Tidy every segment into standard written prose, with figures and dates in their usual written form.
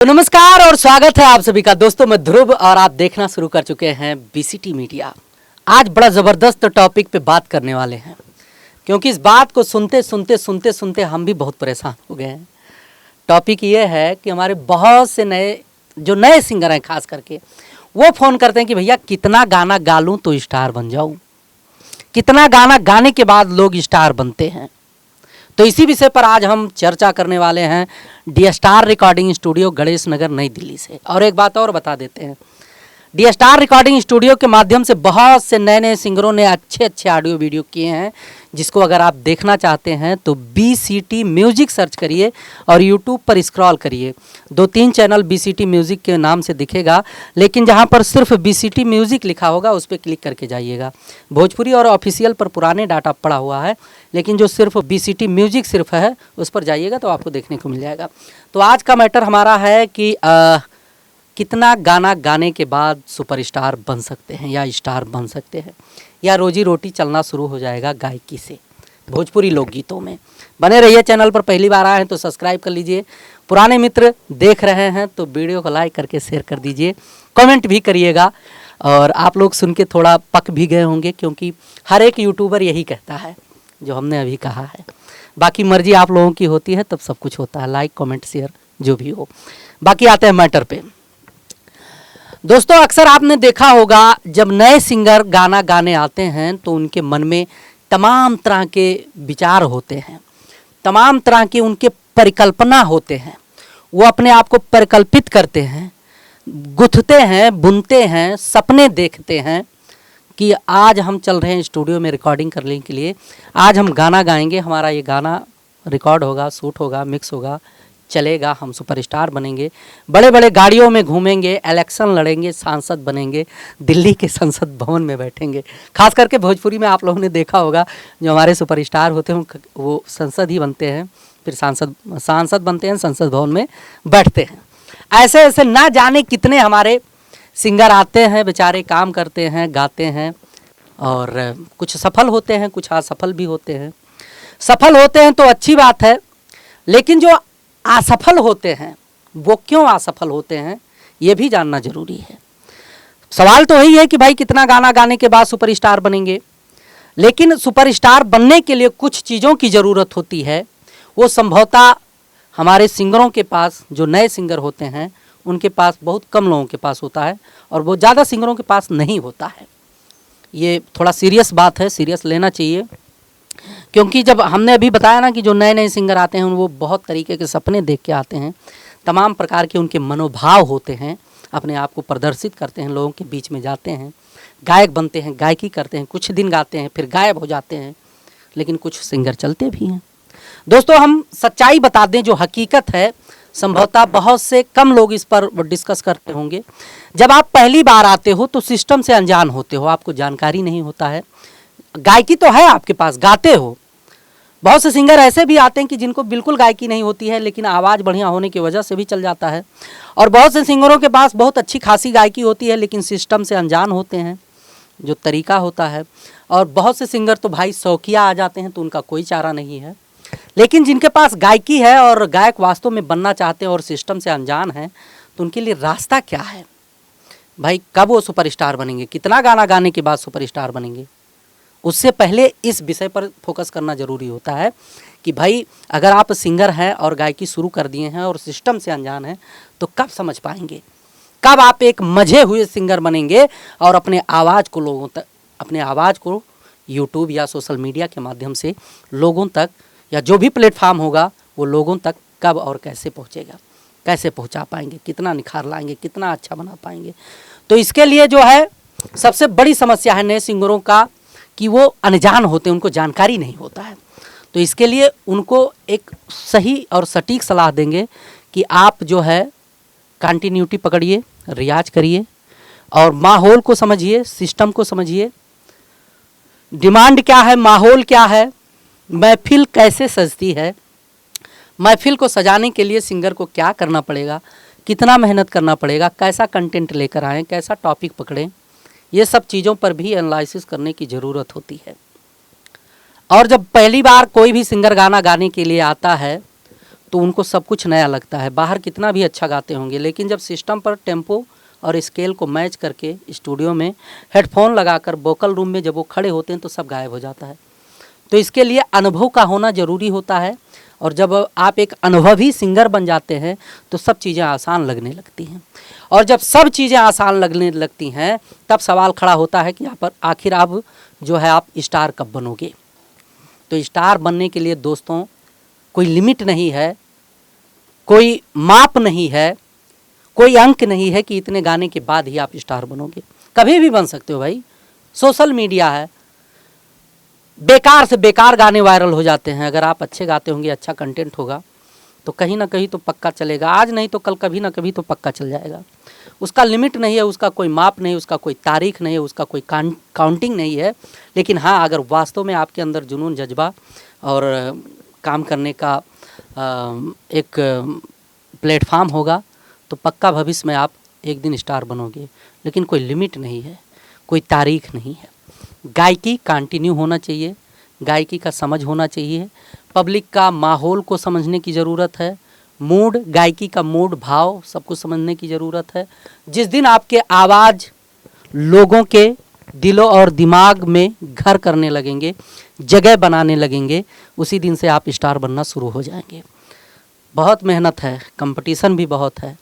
तो नमस्कार और स्वागत है आप सभी का। दोस्तों मैं ध्रुव और आप देखना शुरू कर चुके हैं बीसीटी मीडिया। आज बड़ा ज़बरदस्त टॉपिक पे बात करने वाले हैं, क्योंकि इस बात को सुनते हम भी बहुत परेशान हो गए हैं। टॉपिक ये है कि हमारे बहुत से नए सिंगर हैं, खास करके वो फ़ोन करते हैं कि भैया कितना गाना गा लूँ तो स्टार बन जाऊँ, कितना गाना गाने के बाद लोग स्टार बनते हैं। तो इसी विषय पर आज हम चर्चा करने वाले हैं D star recording studio Ganesh Nagar New Delhi से। और एक बात और बता देते हैं, डी स्टार रिकॉर्डिंग स्टूडियो के माध्यम से बहुत से नए सिंगरों ने अच्छे ऑडियो वीडियो किए हैं, जिसको अगर आप देखना चाहते हैं तो बीसीटी म्यूजिक सर्च करिए और यूट्यूब पर स्क्रॉल करिए। 2-3 चैनल बीसीटी म्यूजिक के नाम से दिखेगा, लेकिन जहां पर सिर्फ बीसीटी म्यूजिक लिखा होगा उस पर क्लिक करके जाइएगा। भोजपुरी और ऑफिशियल पर पुराने डाटा पड़ा हुआ है, लेकिन जो सिर्फ बीसीटी म्यूजिक सिर्फ है उस पर जाइएगा तो आपको देखने को मिल जाएगा। तो आज का मैटर हमारा है कि कितना गाना गाने के बाद सुपरस्टार बन सकते हैं या स्टार बन सकते हैं, या रोजी रोटी चलना शुरू हो जाएगा गायकी से। भोजपुरी लोकगीतों में बने रहिए। चैनल पर पहली बार आए हैं तो सब्सक्राइब कर लीजिए। पुराने मित्र देख रहे हैं तो वीडियो को लाइक करके शेयर कर दीजिए, कमेंट भी करिएगा। और आप लोग सुन के थोड़ा पक भी गए होंगे, क्योंकि हर एक यूट्यूबर यही कहता है जो हमने अभी कहा है। बाकी मर्जी आप लोगों की होती है, तब सब कुछ होता है, लाइक कमेंट शेयर जो भी हो। बाकी आते हैं मैटर पे। दोस्तों अक्सर आपने देखा होगा जब नए सिंगर गाना गाने आते हैं तो उनके मन में तमाम तरह के विचार होते हैं, तमाम तरह के उनके परिकल्पना होते हैं। वो अपने आप को परिकल्पित करते हैं, गुथते हैं, बुनते हैं, सपने देखते हैं कि आज हम चल रहे हैं स्टूडियो में रिकॉर्डिंग करने के लिए, आज हम गाना गाएंगे, हमारा ये गाना रिकॉर्ड होगा, शूट होगा, मिक्स होगा, चलेगा, हम सुपरस्टार बनेंगे, बड़े बड़े गाड़ियों में घूमेंगे, इलेक्शन लड़ेंगे, सांसद बनेंगे, दिल्ली के संसद भवन में बैठेंगे। खास करके भोजपुरी में आप लोगों ने देखा होगा जो हमारे सुपरस्टार होते हैं वो संसद ही बनते हैं, फिर सांसद बनते हैं, संसद भवन में बैठते हैं। ऐसे ऐसे ना जाने कितने हमारे सिंगर आते हैं, बेचारे काम करते हैं, गाते हैं, और कुछ सफल होते हैं, कुछ असफल भी होते हैं। सफल होते हैं तो अच्छी बात है, लेकिन जो असफल होते हैं वो क्यों असफल होते हैं ये भी जानना जरूरी है। सवाल तो यही है कि भाई कितना गाना गाने के बाद सुपरस्टार बनेंगे, लेकिन सुपरस्टार बनने के लिए कुछ चीज़ों की ज़रूरत होती है। वो संभवतः हमारे सिंगरों के पास, जो नए सिंगर होते हैं उनके पास बहुत कम लोगों के पास होता है, और वो ज़्यादा सिंगरों के पास नहीं होता है। ये थोड़ा सीरियस बात है, सीरियस लेना चाहिए। क्योंकि जब हमने अभी बताया ना कि जो नए सिंगर आते हैं वो बहुत तरीके के सपने देख के आते हैं, तमाम प्रकार के उनके मनोभाव होते हैं, अपने आप को प्रदर्शित करते हैं, लोगों के बीच में जाते हैं, गायक बनते हैं, गायकी करते हैं, कुछ दिन गाते हैं, फिर गायब हो जाते हैं, लेकिन कुछ सिंगर चलते भी हैं। दोस्तों हम सच्चाई बता दें, जो हकीकत है, संभवतः बहुत से कम लोग इस पर डिस्कस करते होंगे। जब आप पहली बार आते हो तो सिस्टम से अनजान होते हो, आपको जानकारी नहीं होता है। गायकी तो है आपके पास, गाते हो। बहुत से सिंगर ऐसे भी आते हैं कि जिनको बिल्कुल गायकी नहीं होती है, लेकिन आवाज़ बढ़िया होने की वजह से भी चल जाता है। और बहुत से सिंगरों के पास बहुत अच्छी खासी गायकी होती है, लेकिन सिस्टम से अनजान होते हैं, जो तरीका होता है। और बहुत से सिंगर तो भाई शौकिया आ जाते हैं, तो उनका कोई चारा नहीं है। लेकिन जिनके पास गायकी है और गायक वास्तव में बनना चाहते हैं और सिस्टम से अनजान हैं, तो उनके लिए रास्ता क्या है भाई? कब वो सुपरस्टार बनेंगे, कितना गाना गाने के बाद सुपरस्टार बनेंगे? उससे पहले इस विषय पर फोकस करना ज़रूरी होता है कि भाई अगर आप सिंगर हैं और गायकी शुरू कर दिए हैं और सिस्टम से अनजान हैं, तो कब समझ पाएंगे, कब आप एक मजे हुए सिंगर बनेंगे और अपने आवाज़ को लोगों तक, अपने आवाज़ को यूट्यूब या सोशल मीडिया के माध्यम से लोगों तक, या जो भी प्लेटफार्म होगा वो लोगों तक कब और कैसे पहुँचेगा, कैसे पहुँचा पाएंगे, कितना निखार लाएंगे, कितना अच्छा बना पाएंगे। तो इसके लिए जो है सबसे बड़ी समस्या है नए सिंगरों का कि वो अनजान होते हैं, उनको जानकारी नहीं होता है। तो इसके लिए उनको एक सही और सटीक सलाह देंगे कि आप जो है कंटिन्यूटी पकड़िए, रियाज करिए और माहौल को समझिए, सिस्टम को समझिए, डिमांड क्या है, माहौल क्या है, महफिल कैसे सजती है, महफिल को सजाने के लिए सिंगर को क्या करना पड़ेगा, कितना मेहनत करना पड़ेगा, कैसा कंटेंट लेकर आएँ, कैसा टॉपिक पकड़ें, ये सब चीज़ों पर भी एनालिसिस करने की ज़रूरत होती है। और जब पहली बार कोई भी सिंगर गाना गाने के लिए आता है तो उनको सब कुछ नया लगता है। बाहर कितना भी अच्छा गाते होंगे, लेकिन जब सिस्टम पर टेम्पो और स्केल को मैच करके स्टूडियो में हेडफोन लगाकर वोकल रूम में जब वो खड़े होते हैं तो सब गायब हो जाता है। तो इसके लिए अनुभव का होना ज़रूरी होता है, और जब आप एक अनुभवी सिंगर बन जाते हैं तो सब चीज़ें आसान लगने लगती हैं। और जब सब चीज़ें आसान लगने लगती हैं तब सवाल खड़ा होता है कि यहाँ पर आखिर आप जो है आप स्टार कब बनोगे। तो स्टार बनने के लिए दोस्तों कोई लिमिट नहीं है, कोई माप नहीं है, कोई अंक नहीं है कि इतने गाने के बाद ही आप स्टार बनोगे। कभी भी बन सकते हो भाई, सोशल मीडिया है, बेकार से बेकार गाने वायरल हो जाते हैं। अगर आप अच्छे गाते होंगे, अच्छा कंटेंट होगा तो कहीं ना कहीं तो पक्का चलेगा, आज नहीं तो कल कभी ना कभी तो पक्का चल जाएगा। उसका लिमिट नहीं है, उसका कोई माप नहीं, उसका कोई तारीख नहीं है, उसका कोई काउंटिंग नहीं है। लेकिन हाँ, अगर वास्तव में आपके अंदर जुनून, जज्बा और काम करने का एक प्लेटफार्म होगा तो पक्का भविष्य में आप एक दिन स्टार बनोगे। लेकिन कोई लिमिट नहीं है, कोई तारीख नहीं है। गायकी कंटिन्यू होना चाहिए, गायकी का समझ होना चाहिए, पब्लिक का माहौल को समझने की ज़रूरत है, मूड, गायकी का मूड, भाव सब कुछ समझने की ज़रूरत है। जिस दिन आपके आवाज़ लोगों के दिलों और दिमाग में घर करने लगेंगे, जगह बनाने लगेंगे, उसी दिन से आप स्टार बनना शुरू हो जाएंगे। बहुत मेहनत है, कंपटीशन भी बहुत है,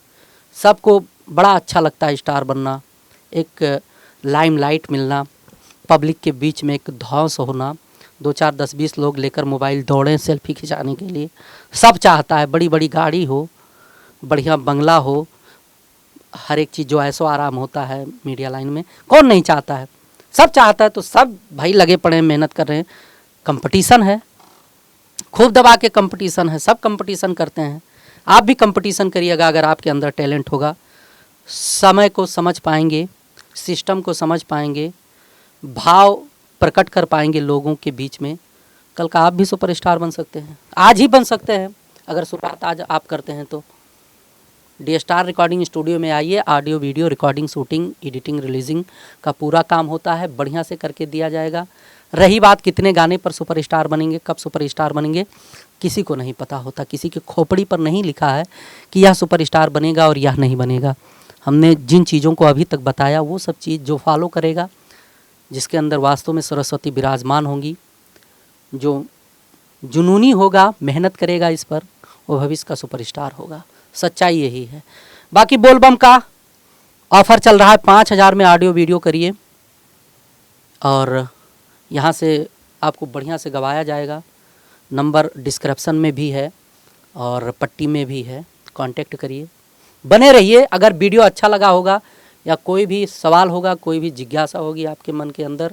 सबको बड़ा अच्छा लगता है स्टार बनना, एक लाइमलाइट मिलना, पब्लिक के बीच में एक धौंस होना, 2 4 10 20 लोग लेकर मोबाइल दौड़ें सेल्फी खिंचाने के लिए। सब चाहता है बड़ी बड़ी गाड़ी हो, बढ़िया बंगला हो, हर एक चीज़ जो ऐसो आराम होता है मीडिया लाइन में, कौन नहीं चाहता है, सब चाहता है। तो सब भाई लगे पड़े हैं, मेहनत कर रहे हैं, कंपटीशन है, खूब दबा के कंपटीशन है, सब कंपटीशन करते हैं। आप भी कंपटीशन करिएगा, अगर आपके अंदर टैलेंट होगा, समय को समझ पाएंगे, सिस्टम को समझ पाएंगे, भाव प्रकट कर पाएंगे लोगों के बीच में, कल का आप भी सुपरस्टार बन सकते हैं। आज ही बन सकते हैं अगर शुरुआत आज आप करते हैं तो। डी स्टार रिकॉर्डिंग स्टूडियो में आइए, audio video recording, shooting, editing, releasing का पूरा काम होता है, बढ़िया से करके दिया जाएगा। रही बात कितने गाने पर सुपरस्टार बनेंगे, कब सुपरस्टार बनेंगे, किसी को नहीं पता होता, किसी की खोपड़ी पर नहीं लिखा है कि यह सुपरस्टार बनेगा और यह नहीं बनेगा। हमने जिन चीज़ों को अभी तक बताया वो सब चीज़ जो फॉलो करेगा, जिसके अंदर वास्तव में सरस्वती विराजमान होंगी, जो जुनूनी होगा, मेहनत करेगा इस पर, वो भविष्य का सुपरस्टार होगा। सच्चाई यही है। बाकी बोलबम का ऑफ़र चल रहा है, 5000 में ऑडियो वीडियो करिए और यहाँ से आपको बढ़िया से गवाया जाएगा। नंबर डिस्क्रिप्शन में भी है और पट्टी में भी है, कांटेक्ट करिए। बने रहिए। अगर वीडियो अच्छा लगा होगा या कोई भी सवाल होगा, कोई भी जिज्ञासा होगी आपके मन के अंदर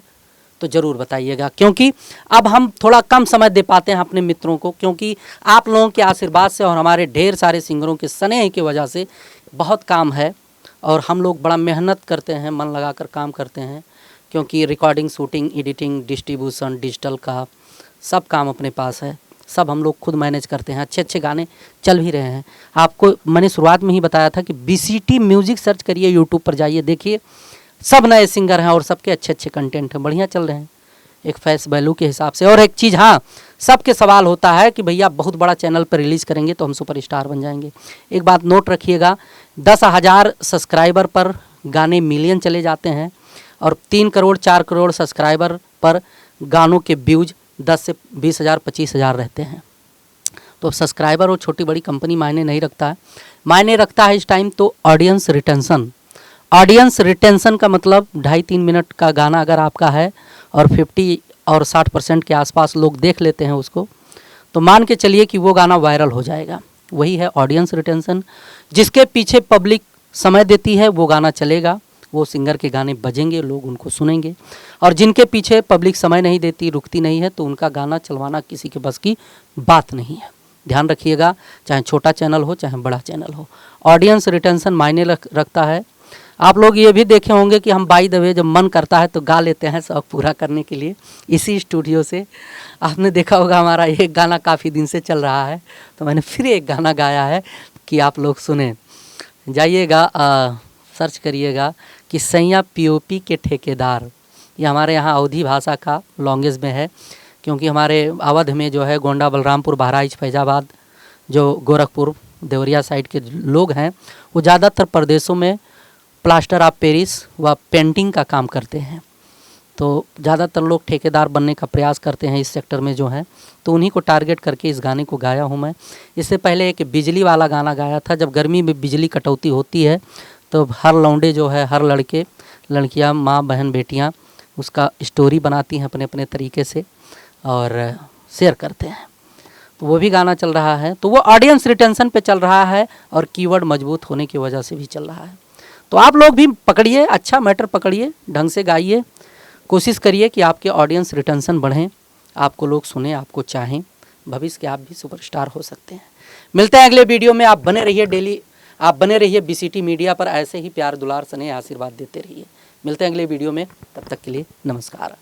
तो ज़रूर बताइएगा, क्योंकि अब हम थोड़ा कम समय दे पाते हैं अपने मित्रों को, क्योंकि आप लोगों के आशीर्वाद से और हमारे ढेर सारे सिंगरों के स्नेह की वजह से बहुत काम है और हम लोग बड़ा मेहनत करते हैं, मन लगाकर काम करते हैं, क्योंकि recording, shooting, editing, distribution, digital का सब काम अपने पास है, सब हम लोग खुद मैनेज करते हैं। अच्छे अच्छे गाने चल भी रहे हैं। आपको मैंने शुरुआत में ही बताया था कि बीसीटी म्यूज़िक सर्च करिए, यूट्यूब पर जाइए, देखिए सब नए सिंगर हैं और सबके अच्छे अच्छे कंटेंट हैं, बढ़िया चल रहे हैं एक फेस वैल्यू के हिसाब से। और एक चीज़, हाँ, सबके सवाल होता है कि भैया बहुत बड़ा चैनल पर रिलीज़ करेंगे तो हम सुपरस्टार बन जाएंगे। एक बात नोट रखिएगा, 10,000 सब्सक्राइबर पर गाने मिलियन चले जाते हैं और 3 करोड़ 4 करोड़ सब्सक्राइबर पर गानों के व्यूज़ 10 से 20,000 25,000 रहते हैं। तो सब्सक्राइबर और छोटी बड़ी कंपनी मायने नहीं रखता है, मायने रखता है इस टाइम तो ऑडियंस रिटेंशन। ऑडियंस रिटेंशन का मतलब 2.5-3 मिनट का गाना अगर आपका है और 50 और 60% के आसपास लोग देख लेते हैं उसको, तो मान के चलिए कि वो गाना वायरल हो जाएगा। वही है ऑडियंस रिटेंशन। जिसके पीछे पब्लिक समय देती है वो गाना चलेगा, वो सिंगर के गाने बजेंगे, लोग उनको सुनेंगे। और जिनके पीछे पब्लिक समय नहीं देती, रुकती नहीं है, तो उनका गाना चलवाना किसी के बस की बात नहीं है। ध्यान रखिएगा, चाहे छोटा चैनल हो चाहे बड़ा चैनल हो, ऑडियंस रिटेंशन मायने रखता है। आप लोग ये भी देखे होंगे कि हम बाय द वे जब मन करता है तो गा लेते हैं शौक पूरा करने के लिए इसी स्टूडियो से। आपने देखा होगा हमारा एक गाना काफ़ी दिन से चल रहा है, तो मैंने फिर एक गाना गाया है कि आप लोग सुने। जाइएगा, सर्च करिएगा कि सैया पीओपी के ठेकेदार। ये हमारे यहाँ अवधी भाषा का लॉन्गेज में है, क्योंकि हमारे अवध में जो है गोंडा, बलरामपुर, बहराइच, फैजाबाद, जो गोरखपुर देवरिया साइड के लोग हैं वो ज़्यादातर प्रदेशों में प्लास्टर ऑफ पेरिस व पेंटिंग का काम करते हैं। तो ज़्यादातर लोग ठेकेदार बनने का प्रयास करते हैं इस सेक्टर में जो है, तो उन्हीं को टारगेट करके इस गाने को गाया हूँ मैं। इससे पहले एक बिजली वाला गाना गाया था। जब गर्मी में बिजली कटौती होती है तो हर लौंडे जो है, हर लड़के लड़कियाँ, माँ बहन बेटियाँ उसका स्टोरी बनाती हैं अपने अपने तरीके से और शेयर करते हैं। तो वो भी गाना चल रहा है। तो वो ऑडियंस रिटेंशन पे चल रहा है और कीवर्ड मजबूत होने की वजह से भी चल रहा है। तो आप लोग भी पकड़िए, अच्छा मैटर पकड़िए, ढंग से गाइए, कोशिश करिए कि आपके ऑडियंस रिटेंशन बढ़ें, आपको लोग सुने, आपको चाहें। भविष्य के आप भी सुपरस्टार हो सकते हैं। मिलते हैं अगले वीडियो में। आप बने रहिए, डेली आप बने रहिए बीसीटी मीडिया पर, ऐसे ही प्यार दुलार स्नेह आशीर्वाद देते रहिए। मिलते हैं अगले वीडियो में, तब तक के लिए नमस्कार।